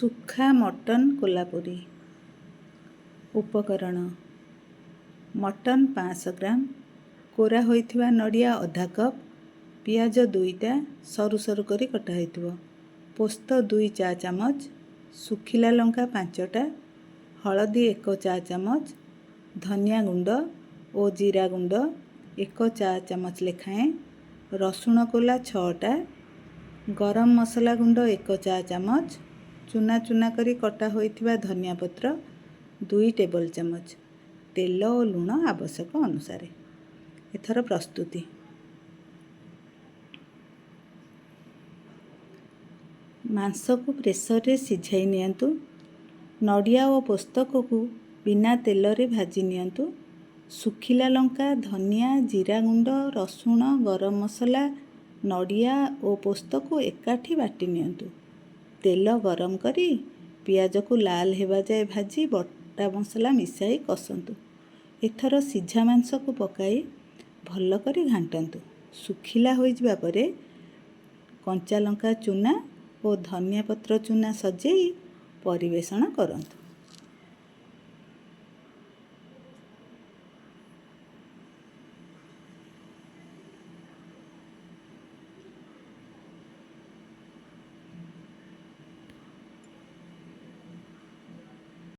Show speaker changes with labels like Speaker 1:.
Speaker 1: सुखा मटन कोल्हापुरी। उपकरण मटन 500 ग्राम, कोरा होइथिबा नड़िया अधा कप, पियाज 2टा सरू सरू करी कटा होइथिबो, पोस्त 2 चा चामच, सुखिला लंका 5टा, हलदी 1 चा चामच, धनिया गुंड और जीरा गुंड 1 चा चामच लेखाएं, रसुण कोला 6टा, गरम मसला गुंड 1 चा चामच, चुना चुना करी कटा होइथिबा धनिया पत्र 2 टेबल चामच, तेल और लुण आवश्यक अनुसार। एथर प्रस्तुति। मांस को प्रेसर रे सिझाई नियंतु। नड़िया और पोस्तक को बिना तेल रे भाजी नियंतु। सुखिला लंका, धनिया, जीरा गुंड, रसुण, गरम मसला, नड़िया और पोस्तक को एकाठी बाटी नियंतु। तेल गरम करी पियाज को लाल हेबा जाए भाजी बटा मसला मिसाई कसंतु। एथर सिझा मांस को पकाई भल करी घांटंतु। सुखिला होई जिबा परे कंचा लंका चुना और धनिया पत्र चुना सजेई परिवेषण करंतु।